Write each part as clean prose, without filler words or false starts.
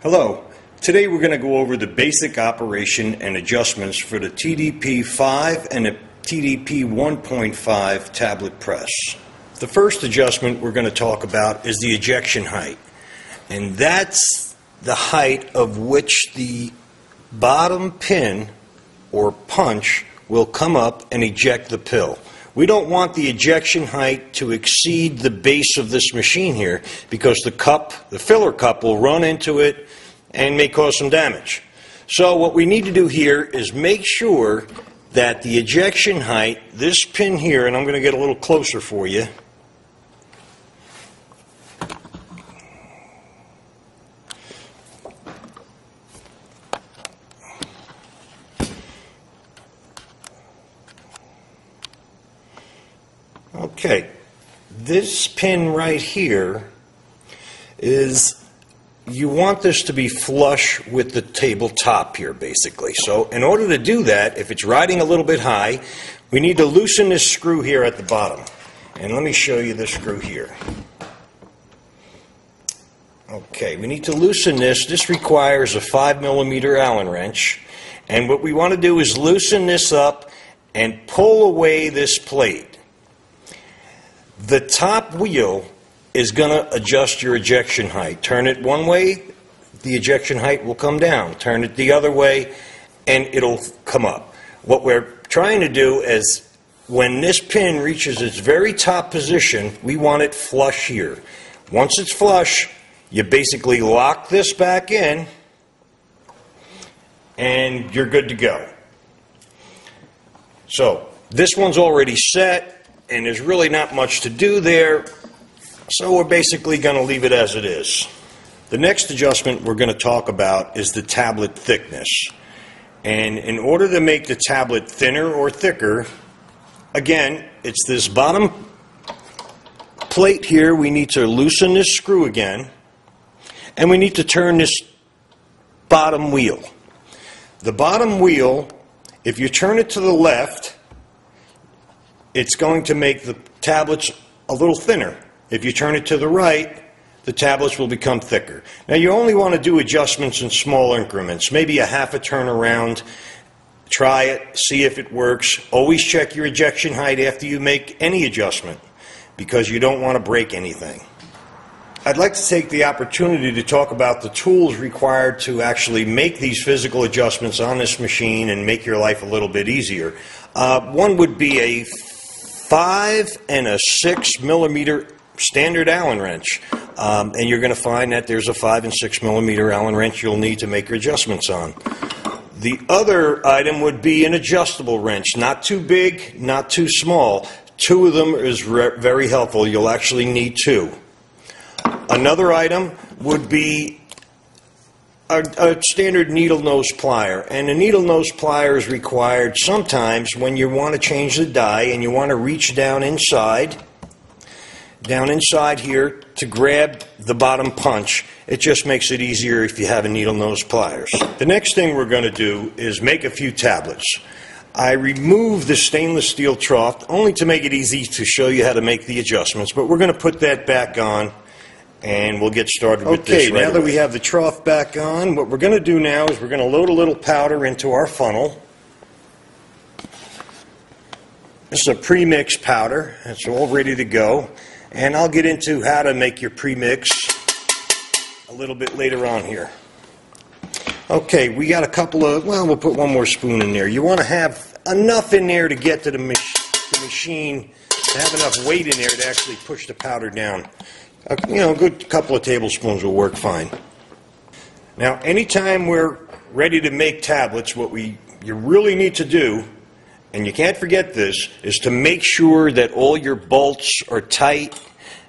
Hello. Today we're going to go over the basic operation and adjustments for the TDP-5 and the TDP 1.5 tablet press. The first adjustment we're going to talk about is the ejection height. And that's the height of which the bottom pin or punch will come up and eject the pill. We don't want the ejection height to exceed the base of this machine here because the filler cup will run into it and may cause some damage. So what we need to do here is make sure that the ejection height, this pin here, and I'm going to get a little closer for you, okay, this pin right here is, you want this to be flush with the tabletop here basically. So in order to do that, if it's riding a little bit high, we need to loosen this screw here at the bottom. And let me show you the screw here. Okay, we need to loosen this. This requires a 5mm Allen wrench. And what we want to do is loosen this up and pull away this plate. The top wheel is going to adjust your ejection height. Turn it one way, the ejection height will come down. Turn it the other way, and it'll come up. What we're trying to do is, when this pin reaches its very top position, we want it flush here. Once it's flush, you basically lock this back in, and you're good to go. So, this one's already set, and there's really not much to do there. So we're basically going to leave it as it is. The next adjustment we're going to talk about is the tablet thickness. And in order to make the tablet thinner or thicker, again, it's this bottom plate here. We need to loosen this screw again. And we need to turn this bottom wheel. The bottom wheel, if you turn it to the left, it's going to make the tablets a little thinner. If you turn it to the right, the tablets will become thicker. Now you only want to do adjustments in small increments, maybe a half a turn around. Try it, see if it works. Always check your ejection height after you make any adjustment because you don't want to break anything. I'd like to take the opportunity to talk about the tools required to actually make these physical adjustments on this machine and make your life a little bit easier. One would be a 5 and a 6mm standard Allen wrench, and you're going to find that there's a 5 and 6mm Allen wrench you'll need to make your adjustments on. The other item would be an adjustable wrench, not too big, not too small. Two of them is very helpful. You'll actually need two. Another item would be a standard needle nose plier, and a needle nose plier is required sometimes when you want to change the die and you want to reach down inside here to grab the bottom punch. It just makes it easier if you have a needle nose pliers. The next thing we're going to do is make a few tablets. I removed the stainless steel trough only to make it easy to show you how to make the adjustments, but we're going to put that back on and we'll get started with this right away. Now that we have the trough back on, what we're going to do now is we're going to load a little powder into our funnel. This is a pre-mix powder. It's all ready to go. And I'll get into how to make your pre-mix a little bit later on here. Okay, we got a couple of, well, we'll put one more spoon in there. You want to have enough in there to get to the machine, to have enough weight in there to actually push the powder down. You know, a good couple of tablespoons will work fine. Now, anytime we're ready to make tablets, what you really need to do, and you can't forget this, is to make sure that all your bolts are tight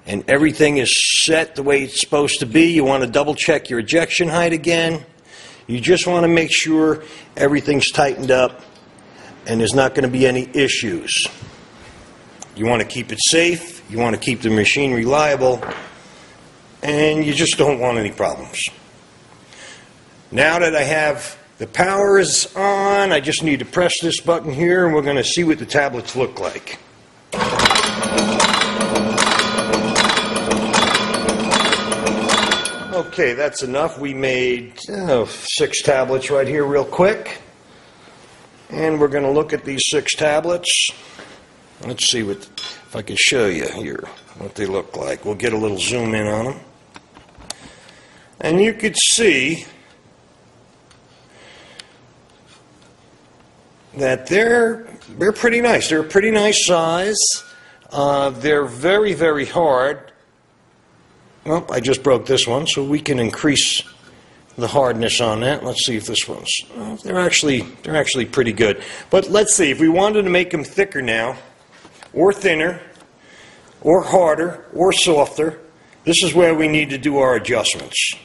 and everything is set the way it's supposed to be. You want to double check your ejection height again. You just want to make sure everything's tightened up and there's not going to be any issues. You want to keep it safe, you want to keep the machine reliable, and you just don't want any problems. Now that I have the power is on, I just need to press this button here and we're going to see what the tablets look like. Okay, that's enough. We made 6 tablets right here real quick. And we're going to look at these 6 tablets. Let's see if I can show you here what they look like. We'll get a little zoom in on them. And you could see that they're pretty nice. They're a pretty nice size. They're very, very hard. Well, I just broke this one, so we can increase the hardness on that. Let's see if this one's... they're actually pretty good. But let's see, if we wanted to make them thicker now, or thinner, or harder, or softer, this is where we need to do our adjustments.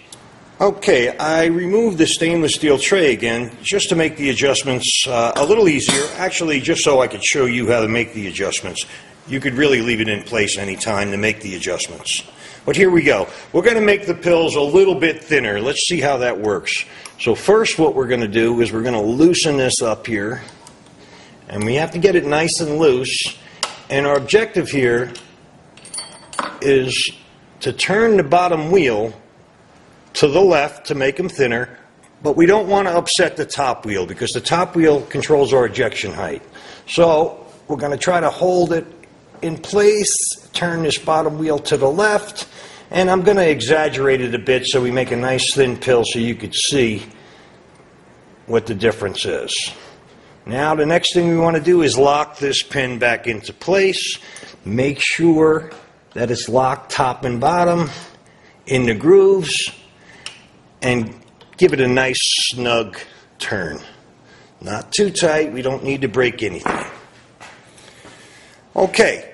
Okay, I removed the stainless steel tray again just to make the adjustments a little easier. Actually, just so I could show you how to make the adjustments. You could really leave it in place any time to make the adjustments. But here we go. We're going to make the pills a little bit thinner. Let's see how that works. So first what we're going to do is we're going to loosen this up here. And we have to get it nice and loose. And our objective here is to turn the bottom wheel to the left to make them thinner. But we don't want to upset the top wheel because the top wheel controls our ejection height. So we're going to try to hold it in place, turn this bottom wheel to the left, and I'm going to exaggerate it a bit so we make a nice thin pill so you could see what the difference is. Now the next thing we want to do is lock this pin back into place. Make sure that it's locked top and bottom in the grooves and give it a nice snug turn. Not too tight, we don't need to break anything. Okay.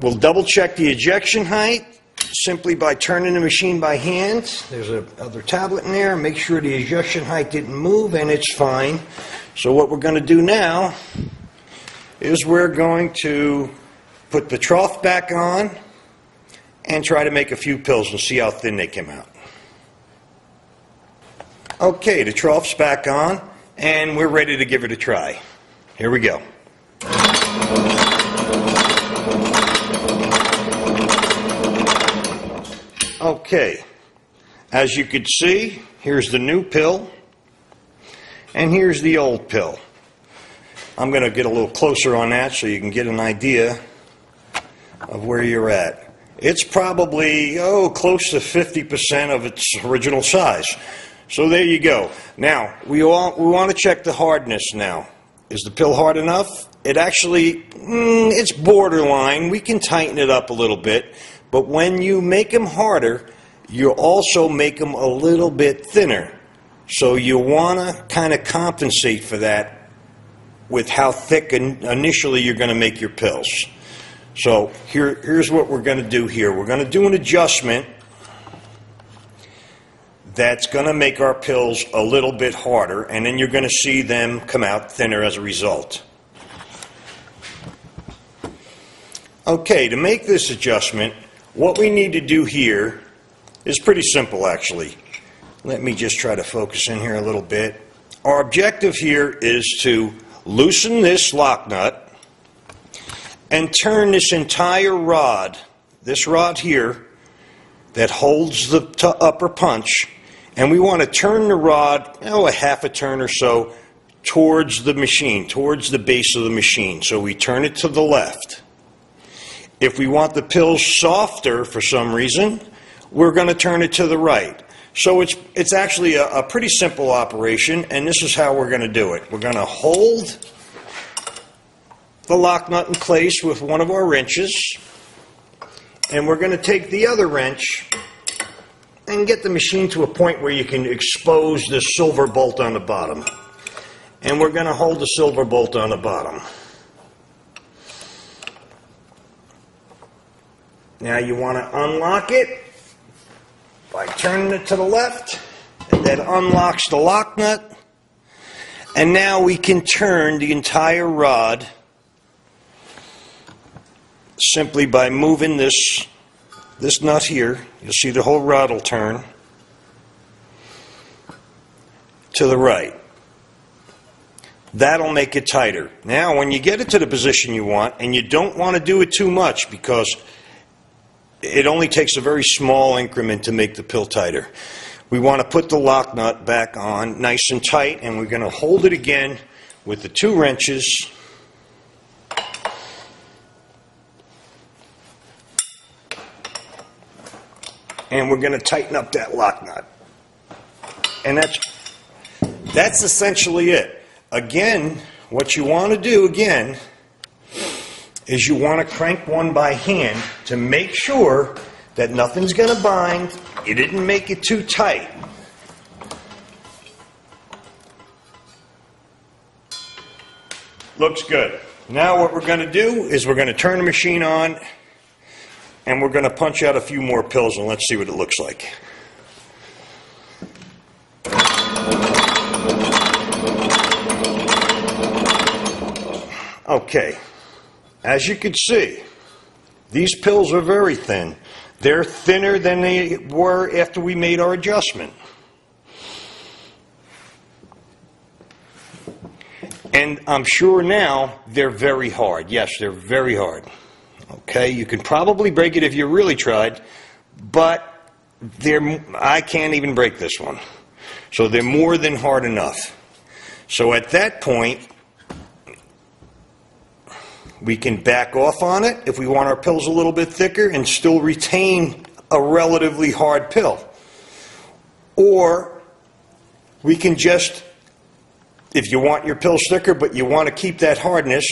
We'll double check the ejection height simply by turning the machine by hand. There's another tablet in there. Make sure the ejection height didn't move and it's fine. So what we're going to do now is we're going to put the trough back on and try to make a few pills and see how thin they come out. Okay, the trough's back on and we're ready to give it a try. Here we go. Okay, as you can see, here's the new pill, and here's the old pill. I'm going to get a little closer on that so you can get an idea of where you're at. It's probably, close to 50% of its original size. So there you go. Now, we want to check the hardness now. Is the pill hard enough? It actually, it's borderline. We can tighten it up a little bit. But when you make them harder, you also make them a little bit thinner. So you want to kind of compensate for that with how thick initially you're going to make your pills. So here's what we're going to do here. We're going to do an adjustment that's going to make our pills a little bit harder, and then you're going to see them come out thinner as a result. Okay, to make this adjustment, what we need to do here is pretty simple, actually. Let me just try to focus in here a little bit. Our objective here is to loosen this lock nut and turn this entire rod, this rod here, that holds the upper punch, and we want to turn the rod, a half a turn or so, towards the machine, towards the base of the machine. So we turn it to the left. If we want the pills softer for some reason, we're going to turn it to the right. So it's actually a pretty simple operation, and this is how we're going to do it. We're going to hold the lock nut in place with one of our wrenches, and we're going to take the other wrench and get the machine to a point where you can expose the silver bolt on the bottom. And we're going to hold the silver bolt on the bottom. Now you want to unlock it by turning it to the left, and that unlocks the lock nut. And now we can turn the entire rod simply by moving this nut here. You'll see the whole rod will turn to the right. That'll make it tighter. Now when you get it to the position you want, and you don't want to do it too much because it only takes a very small increment to make the pill tighter. We want to put the lock nut back on nice and tight, and we're going to hold it again with the 2 wrenches. And we're going to tighten up that lock nut. And that's essentially it. Again, what you want to do again is you want to crank one by hand to make sure that nothing's going to bind. You didn't make it too tight. Looks good. Now what we're going to do is we're going to turn the machine on, and we're going to punch out a few more pills, and let's see what it looks like. Okay, as you can see, these pills are very thin. They're thinner than they were after we made our adjustment. And I'm sure now they're very hard. Yes, they're very hard. Okay, you can probably break it if you really tried, but I can't even break this one. So they're more than hard enough. So at that point, we can back off on it if we want our pills a little bit thicker and still retain a relatively hard pill. Or we can just, if you want your pills thicker but you want to keep that hardness,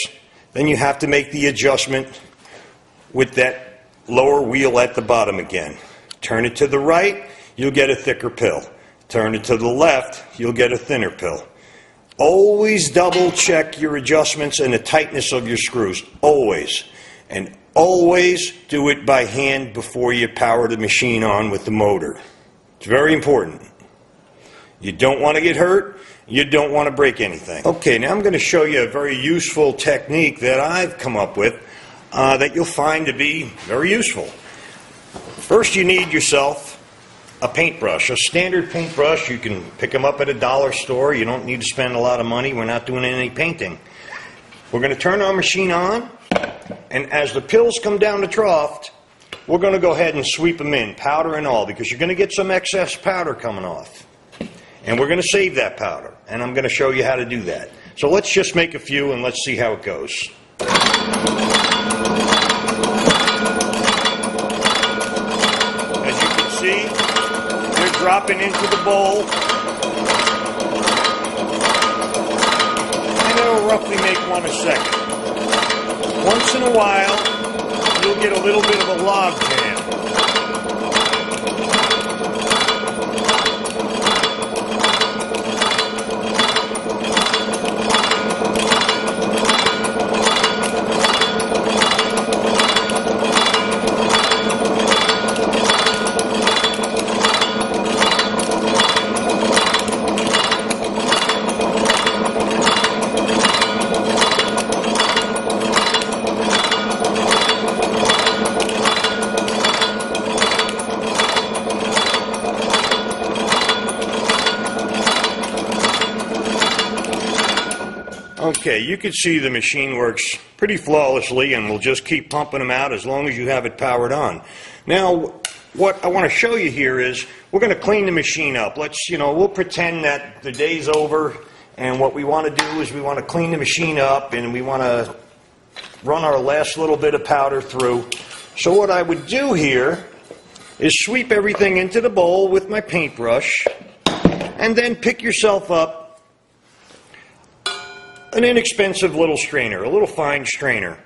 then you have to make the adjustment with that lower wheel at the bottom again. Turn it to the right, you'll get a thicker pill. Turn it to the left, you'll get a thinner pill. Always double check your adjustments and the tightness of your screws. Always. And always do it by hand before you power the machine on with the motor. It's very important. You don't want to get hurt. You don't want to break anything. Okay, now I'm going to show you a very useful technique that I've come up with that you'll find to be very useful. First, you need yourself a paintbrush, a standard paintbrush. You can pick them up at a dollar store. You don't need to spend a lot of money. We're not doing any painting. We're going to turn our machine on, and as the pills come down the trough, we're going to go ahead and sweep them in, powder and all, because you're going to get some excess powder coming off. And we're going to save that powder, and I'm going to show you how to do that. So let's just make a few and let's see how it goes. As you can see, dropping into the bowl, and it'll roughly make 1 a second. Once in a while, you'll get a little bit of a log jam. Okay, you can see the machine works pretty flawlessly, and we'll just keep pumping them out as long as you have it powered on. Now, what I want to show you here is we're going to clean the machine up. We'll pretend that the day's over, and what we want to do is we want to clean the machine up, and we want to run our last little bit of powder through. So what I would do here is sweep everything into the bowl with my paintbrush, and then pick yourself up an inexpensive little strainer, a little fine strainer.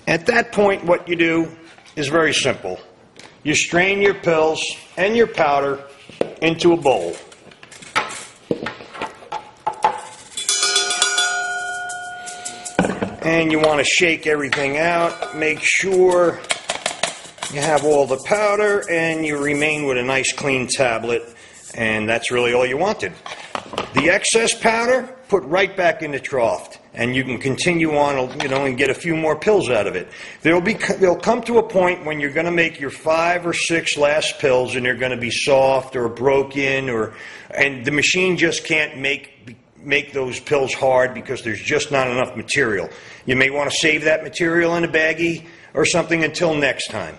At that point, what you do is very simple. You strain your pills and your powder into a bowl. And you want to shake everything out, make sure you have all the powder, and you remain with a nice clean tablet, and that's really all you wanted. The excess powder, put right back in the trough, and you can continue on, and get a few more pills out of it. There'll come to a point when you're going to make your 5 or 6 last pills, and they're going to be soft or broken, and the machine just can't make those pills hard because there's just not enough material. You may want to save that material in a baggie or something until next time.